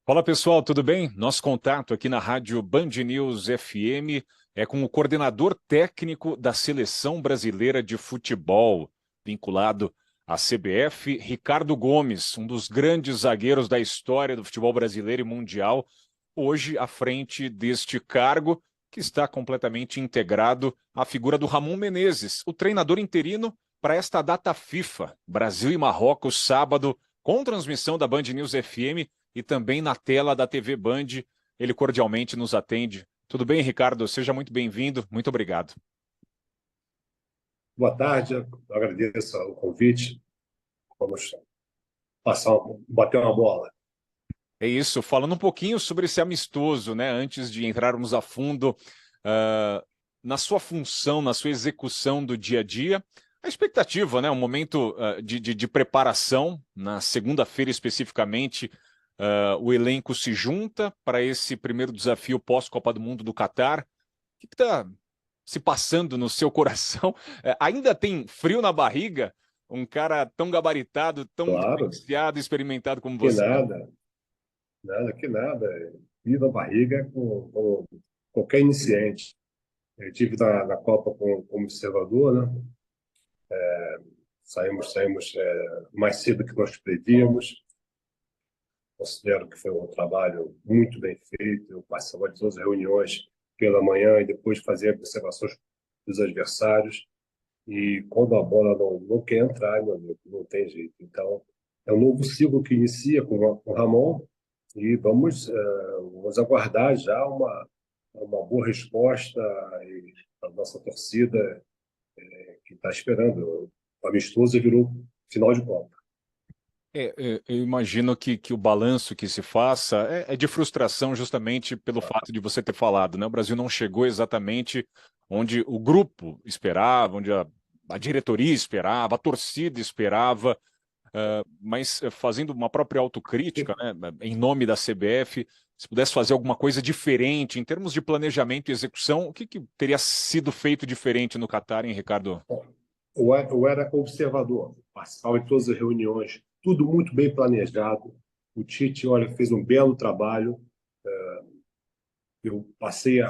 Fala pessoal, tudo bem? Nosso contato aqui na Rádio Band News FM é com o coordenador técnico da Seleção Brasileira de Futebol, vinculado à CBF, Ricardo Gomes, um dos grandes zagueiros da história do futebol brasileiro e mundial, hoje à frente deste cargo, que está completamente integrado à figura do Ramon Menezes, o treinador interino para esta data FIFA, Brasil e Marrocos, sábado, com transmissão da Band News FM e também na tela da TV Band. Ele cordialmente nos atende. Tudo bem, Ricardo? Seja muito bem-vindo. Muito obrigado. Boa tarde, eu agradeço o convite. Vamos bater uma bola. É isso, falando um pouquinho sobre esse amistoso, né? Antes de entrarmos a fundo na sua função, na sua execução do dia a dia, a expectativa, né? Um momento de preparação, na segunda-feira especificamente, o elenco se junta para esse primeiro desafio pós-Copa do Mundo do Catar. O que está se passando no seu coração? Ainda tem frio na barriga? Um cara tão gabaritado, tão Claro, diferenciado, experimentado como que você? que nada. Viva a barriga com qualquer iniciante. Eu estive na Copa como observador, né? Saímos mais cedo que nós prevíamos. Considero que foi um trabalho muito bem feito. Eu participava de todas as reuniões pela manhã e depois fazia observações dos adversários. E quando a bola não quer entrar, meu amigo, não tem jeito. Então, é um novo ciclo que inicia com o Ramon e vamos aguardar já uma boa resposta e a nossa torcida que está esperando. O amistoso virou final de Copa. Eu imagino que o balanço que se faça é de frustração justamente pelo fato de você ter falado, né? O Brasil não chegou exatamente onde o grupo esperava, onde a diretoria esperava, a torcida esperava, mas fazendo uma própria autocrítica, né? Em nome da CBF, se pudesse fazer alguma coisa diferente em termos de planejamento e execução, o que teria sido feito diferente no Catar, hein, Ricardo? Eu era observador, participava de todas as reuniões, tudo muito bem planejado. O Tite, olha, fez um belo trabalho. Eu passei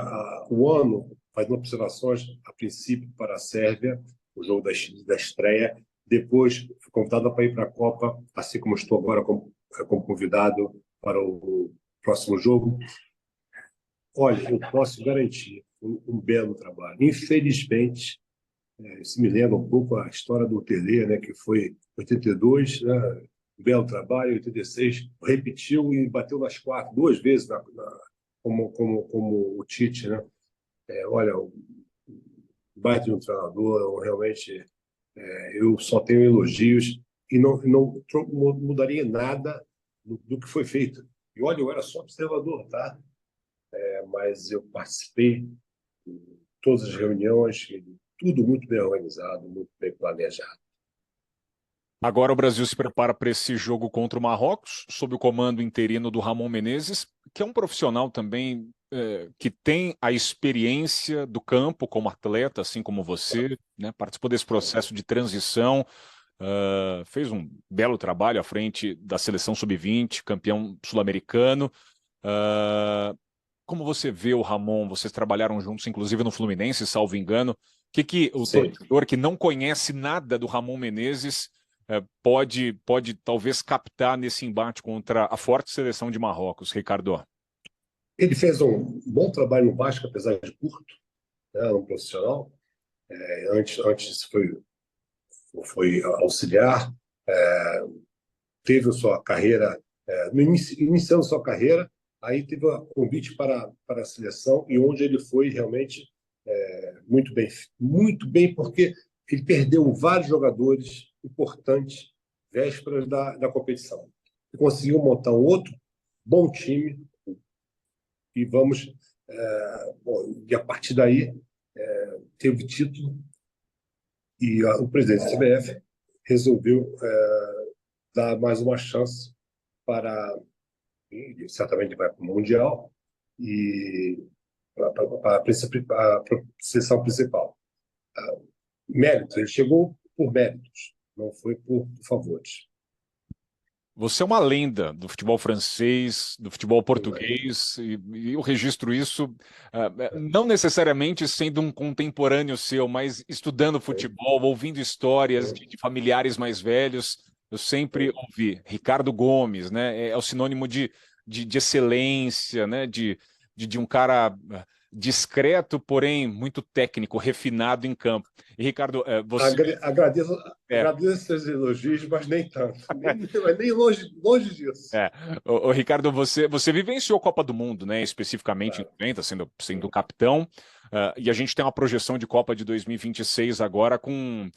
o ano fazendo observações, a princípio, para a Sérvia, o jogo da estreia. Depois, fui convidado para ir para a Copa, assim como estou agora como convidado para o próximo jogo. Olha, eu posso garantir um belo trabalho. Infelizmente, isso me lembra um pouco a história do Tele, né, que foi em 82, né, um belo trabalho, em 86, repetiu e bateu nas quatro, duas vezes como o Tite, né? Olha, o baita de um treinador, realmente eu só tenho elogios e não mudaria nada do que foi feito. E olha, eu era só observador, tá? Mas eu participei de todas as reuniões, tudo muito bem organizado, muito bem planejado. Agora o Brasil se prepara para esse jogo contra o Marrocos, sob o comando interino do Ramon Menezes, que é um profissional também que tem a experiência do campo como atleta, assim como você, né? Participou desse processo de transição, fez um belo trabalho à frente da seleção sub-20, campeão sul-americano. Como você vê o Ramon? Vocês trabalharam juntos, inclusive no Fluminense, salvo engano. O que o Sim. torcedor que não conhece nada do Ramon Menezes pode talvez captar nesse embate contra a forte seleção de Marrocos, Ricardo? Ele fez um bom trabalho no Vasco, apesar de curto, né, um profissional. Antes foi auxiliar, teve sua carreira, iniciando sua carreira, aí teve um convite para a seleção e onde ele foi realmente muito bem, porque ele perdeu vários jogadores importantes vésperas da competição. E conseguiu montar um outro bom time e e a partir daí teve título e o presidente da CBF resolveu dar mais uma chance para, e certamente vai para o Mundial, e para a seleção principal. Méritos, ele chegou por méritos, não foi por favores. Você é uma lenda do futebol francês, do futebol português, e eu registro isso, não necessariamente sendo um contemporâneo seu, mas estudando futebol, ouvindo histórias de familiares mais velhos. Eu sempre ouvi Ricardo Gomes, né? É o sinônimo de excelência, né? De um cara discreto, porém muito técnico, refinado em campo. E, Ricardo, você. Agradeço, É, agradeço esses elogios, mas nem tanto. Nem longe, longe disso. É, Ricardo, você vivenciou a Copa do Mundo, né? Especificamente em 90, sendo capitão, e a gente tem uma projeção de Copa de 2026 agora com,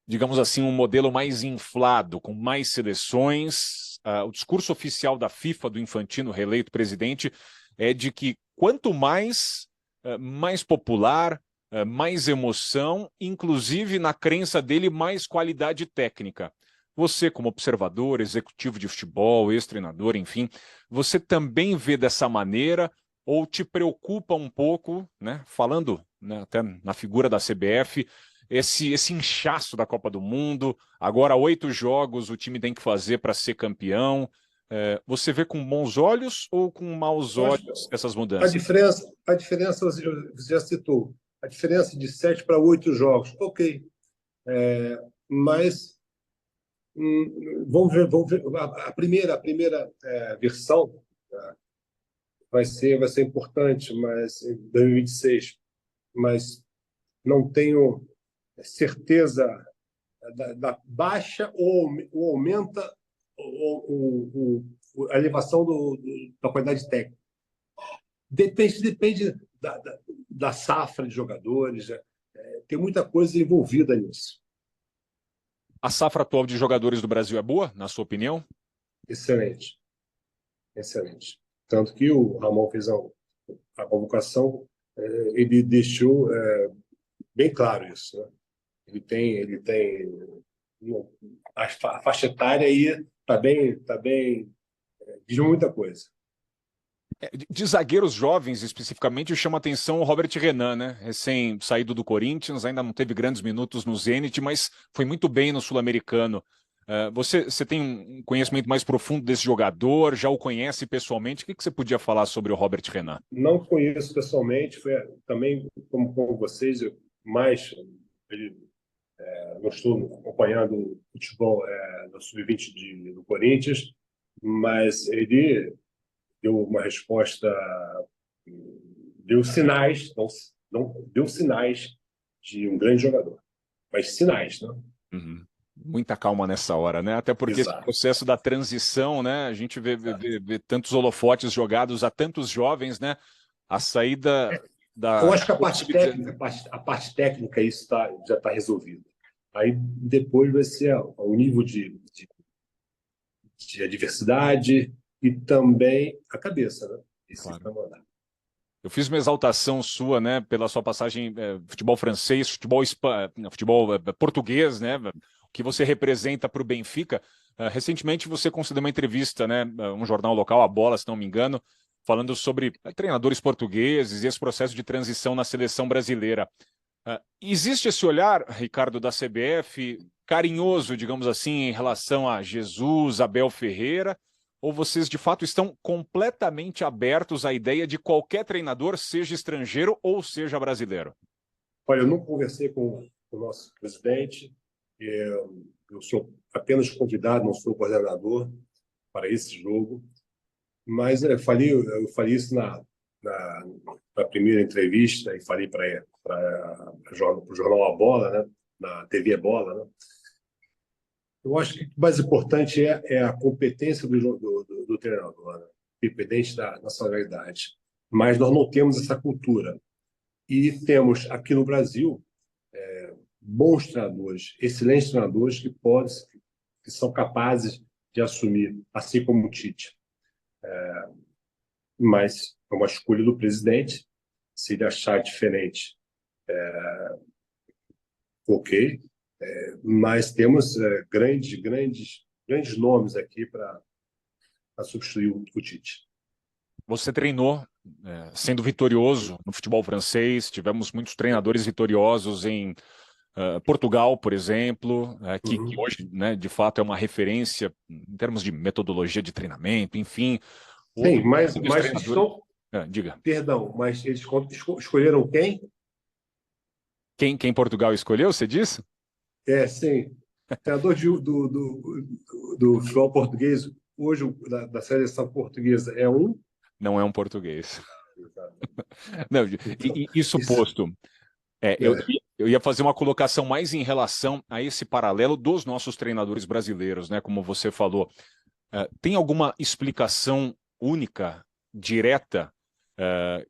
digamos assim, um modelo mais inflado, com mais seleções. O discurso oficial da FIFA, do Infantino, reeleito presidente, é de que quanto mais popular, mais emoção, inclusive na crença dele, mais qualidade técnica. Você, como observador, executivo de futebol, ex-treinador, enfim, você também vê dessa maneira ou te preocupa um pouco, né, falando, né, até na figura da CBF, esse inchaço da Copa do Mundo, agora 8 jogos o time tem que fazer para ser campeão. Você vê com bons olhos ou com maus Eu acho que olhos essas mudanças? a diferença você já citou, a diferença de 7 para 8 jogos, ok. Mas vamos ver. A primeira versão, tá, vai ser importante, mas em 2026, mas não tenho certeza da baixa ou aumenta a elevação da qualidade técnica. Depende da safra de jogadores, tem muita coisa envolvida nisso. A safra atual de jogadores do Brasil é boa, na sua opinião? Excelente, excelente. Tanto que o Ramon fez a convocação, ele deixou bem claro isso, né? Ele tem a faixa etária aí tá bem, diz muita coisa. De zagueiros jovens, especificamente, chama atenção o Robert Renan, né? Recém saído do Corinthians, ainda não teve grandes minutos no Zenit, mas foi muito bem no Sul-Americano. Você tem um conhecimento mais profundo desse jogador? Já o conhece pessoalmente? O que você podia falar sobre o Robert Renan? Não conheço pessoalmente, foi também como vocês, mas ele, não estou acompanhando o futebol no sub-20 do Corinthians, mas ele deu uma resposta, deu sinais, não deu sinais de um grande jogador, mas sinais, né? Uhum. Muita calma nessa hora, né? Até porque esse Exato. processo da transição, né? A gente vê tantos holofotes jogados a tantos jovens, né? A saída Eu da. acho que a parte técnica isso já está resolvido. Aí depois vai ser o nível de adversidade e também a cabeça, né? Esse que Claro. vai mandar. Eu fiz uma exaltação sua, né, pela sua passagem futebol francês, futebol português, né, o que você representa para o Benfica. Recentemente você concedeu uma entrevista, né, um jornal local, A Bola, se não me engano, falando sobre treinadores portugueses e esse processo de transição na seleção brasileira. Existe esse olhar, Ricardo, da CBF, carinhoso, digamos assim, em relação a Jesus, Abel Ferreira, ou vocês de fato estão completamente abertos à ideia de qualquer treinador, seja estrangeiro ou seja brasileiro? Olha, eu não conversei com o nosso presidente, eu sou apenas convidado, não sou coordenador para esse jogo, mas eu falei isso na, na primeira entrevista e falei para o jornal A Bola, né? Na TV Bola, né? Eu acho que o mais importante é a competência do treinador, né? Independente da nacionalidade. Mas nós não temos essa cultura. E temos aqui no Brasil bons treinadores, excelentes treinadores que são capazes de assumir, assim como o Tite. Mas é uma escolha do presidente. Se ele achar diferente, ok. Mas temos grandes nomes aqui para substituir o Tite. Você treinou sendo vitorioso no futebol francês, tivemos muitos treinadores vitoriosos em Portugal, por exemplo, que Uhum. hoje, né, de fato, é uma referência em termos de metodologia de treinamento, enfim, Sim, outros mas eles treinadores. estão. Diga, Perdão, mas eles escolheram quem? quem Portugal escolheu, você disse? Sim. Treinador do futebol português, hoje da seleção portuguesa é um. Não é um português. Não, Então, isso isso, posto, é, eu ia fazer uma colocação mais em relação a esse paralelo dos nossos treinadores brasileiros, né? Como você falou. Tem alguma explicação única, direta,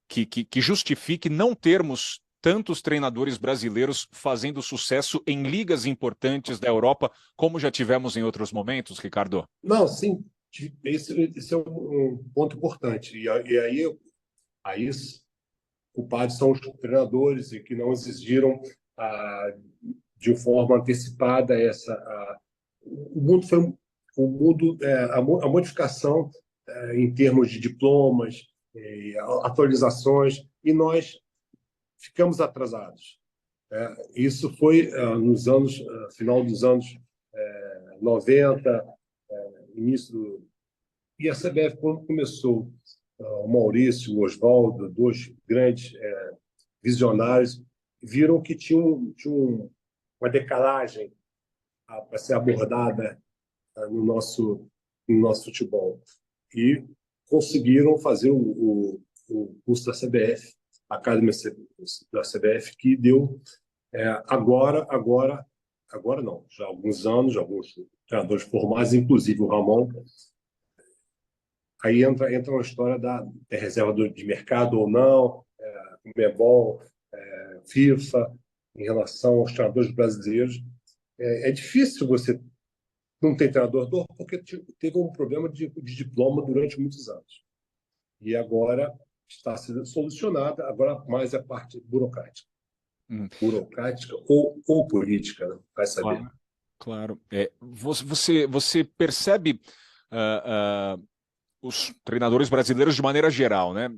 que justifique não termos tantos treinadores brasileiros fazendo sucesso em ligas importantes da Europa, como já tivemos em outros momentos, Ricardo? não, sim, esse é um ponto importante. E aí os culpados são os treinadores e que não exigiram de forma antecipada o mundo foi o mundo a modificação em termos de diplomas, atualizações, e nós ficamos atrasados. Isso foi nos anos final dos anos 90, início e a CBF, quando começou, o Maurício, o Oswaldo, dois grandes visionários, viram que uma decalagem para ser abordada no nosso futebol. E conseguiram fazer o curso da CBF, a Academia da CBF, que deu agora não, já há alguns anos, alguns treinadores formados, inclusive o Ramon. Aí entra uma história da reserva de mercado ou não, Mebol, FIFA, em relação aos treinadores brasileiros. É difícil você não ter treinador porque teve um problema de diploma durante muitos anos. E agora está sendo solucionada, agora mais a parte burocrática. Hum, Burocrática ou política, né? Vai saber. claro, claro. Você percebe os treinadores brasileiros de maneira geral, né?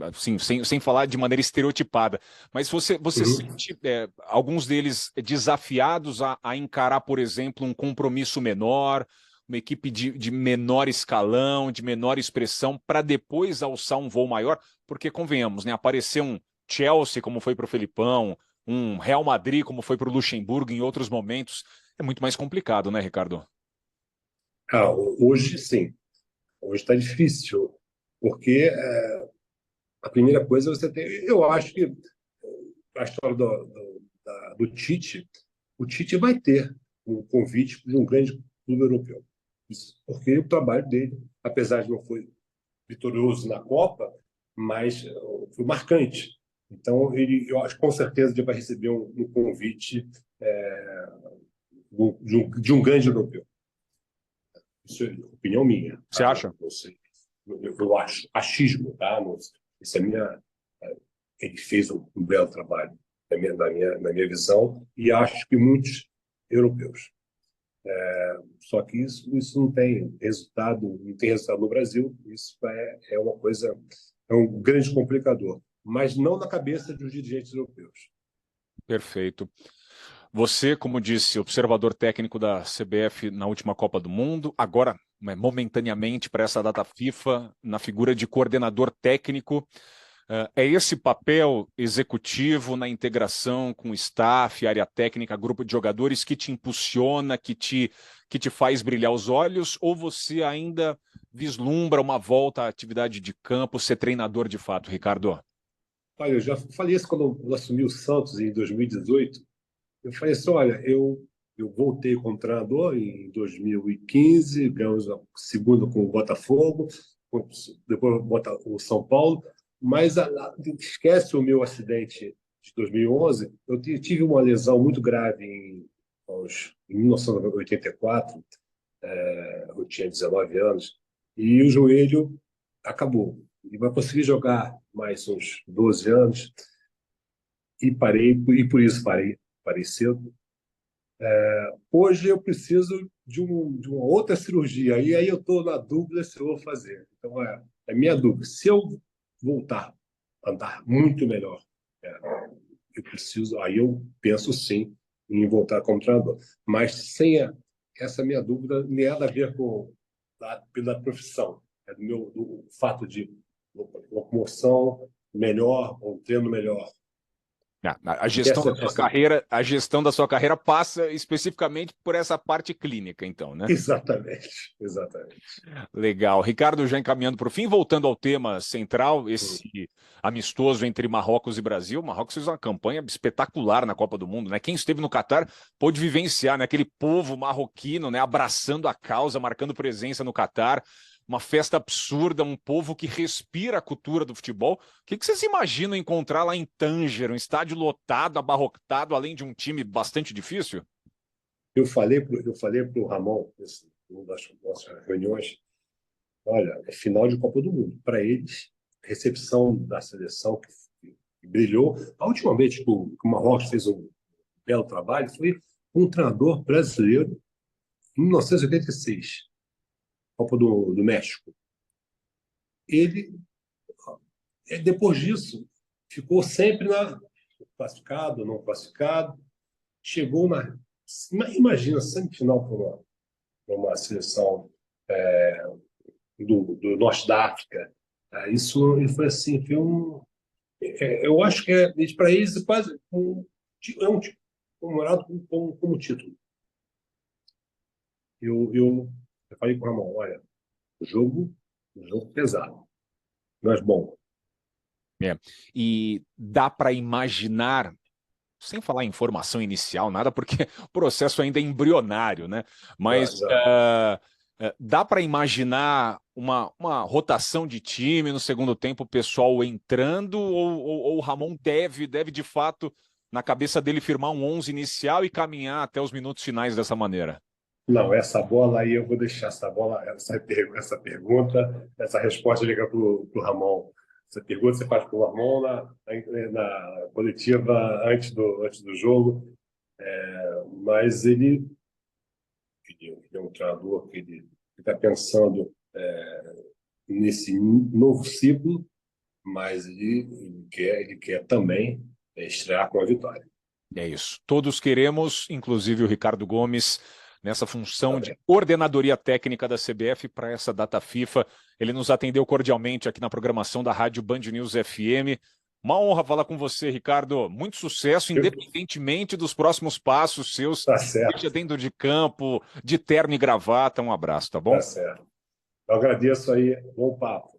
Assim, sem falar de maneira estereotipada, mas você Uhum. sente alguns deles desafiados a encarar, por exemplo, um compromisso menor, uma equipe de menor escalão, de menor expressão, para depois alçar um voo maior, porque convenhamos, né? Aparecer um Chelsea, como foi para o Felipão, um Real Madrid, como foi para o Luxemburgo em outros momentos, é muito mais complicado, né, Ricardo? Hoje, sim. Hoje está difícil, porque a primeira coisa você tem. Eu acho que a história do Tite, o Tite vai ter um convite de um grande clube europeu. Isso porque o trabalho dele, apesar de não foi vitorioso na Copa, mas foi marcante. Então, eu acho que com certeza ele vai receber um convite de um grande europeu. Isso é opinião minha, Você tá? acha? Não sei. Eu acho, achismo, tá? Isso é minha. Ele fez um belo trabalho, na minha visão, e acho que muitos europeus. Só que isso não tem resultado no Brasil, isso é uma coisa, é um grande complicador, mas não na cabeça dos dirigentes europeus. Perfeito. Você, como disse, observador técnico da CBF na última Copa do Mundo, agora, né, momentaneamente, para essa data FIFA, na figura de coordenador técnico. É esse papel executivo na integração com o staff, área técnica, grupo de jogadores que te impulsiona, que te faz brilhar os olhos, ou você ainda vislumbra uma volta à atividade de campo, ser treinador de fato, Ricardo? Olha, eu já falei isso quando eu assumi o Santos em 2018. Eu falei assim, olha, eu voltei como treinador em 2015, ganhamos a segunda com o Botafogo, depois o São Paulo, mas esquece o meu acidente de 2011. Eu tive uma lesão muito grave em 1984, eu tinha 19 anos, e o joelho acabou. E vai conseguir jogar mais uns 12 anos, e parei, e por isso parei cedo. Hoje eu preciso de uma outra cirurgia, e aí eu estou na dúvida se eu vou fazer. Então, é minha dúvida. Se eu voltar a andar muito melhor, aí eu penso sim em voltar como treinador. Mas sem essa minha dúvida, nem nada a ver pela profissão. É do fato de locomoção melhor, um treino melhor. A gestão da sua carreira, a gestão da sua carreira passa especificamente por essa parte clínica, então, né? Exatamente, exatamente. Legal. Ricardo, já encaminhando para o fim, voltando ao tema central, esse amistoso entre Marrocos e Brasil. Marrocos fez uma campanha espetacular na Copa do Mundo, né? Quem esteve no Catar pôde vivenciar, né? Aquele povo marroquino, né? Abraçando a causa, marcando presença no Catar. Uma festa absurda, um povo que respira a cultura do futebol. O que vocês imaginam encontrar lá em Tanger, um estádio lotado, abarrotado, além de um time bastante difícil? Eu falei pro Ramon, numa das nossas reuniões, olha, é final de Copa do Mundo. Para eles, recepção da seleção que brilhou. A última vez que o Marrocos fez um belo trabalho foi um treinador brasileiro em 1986, Copa do México. Ele, depois disso, ficou sempre classificado, não classificado. Chegou imagina, semifinal para uma seleção do norte da África. Isso ele foi assim, eu acho que para eles é quase um comemorado como título. Eu falei com o Ramon, olha, jogo pesado, mas bom. E dá para imaginar, sem falar em formação inicial, nada, porque o processo ainda é embrionário, né? Mas dá para imaginar uma rotação de time no segundo tempo, o pessoal entrando, ou o Ramon deve de fato, na cabeça dele, firmar um 11 inicial e caminhar até os minutos finais dessa maneira? Não, essa bola aí eu vou deixar essa pergunta, essa resposta liga para o Ramon. Essa pergunta você faz para o Ramon na coletiva antes do jogo, mas ele é um treinador que ele está pensando nesse novo ciclo, mas ele quer também estrear com a vitória. É isso. Todos queremos, inclusive o Ricardo Gomes, nessa função de coordenadoria técnica da CBF para essa data FIFA. Ele nos atendeu cordialmente aqui na programação da Rádio Band News FM. Uma honra falar com você, Ricardo. Muito sucesso, independentemente dos próximos passos seus, seja dentro de campo, de terno e gravata. Um abraço, tá bom? Tá certo. Eu agradeço aí. Bom papo.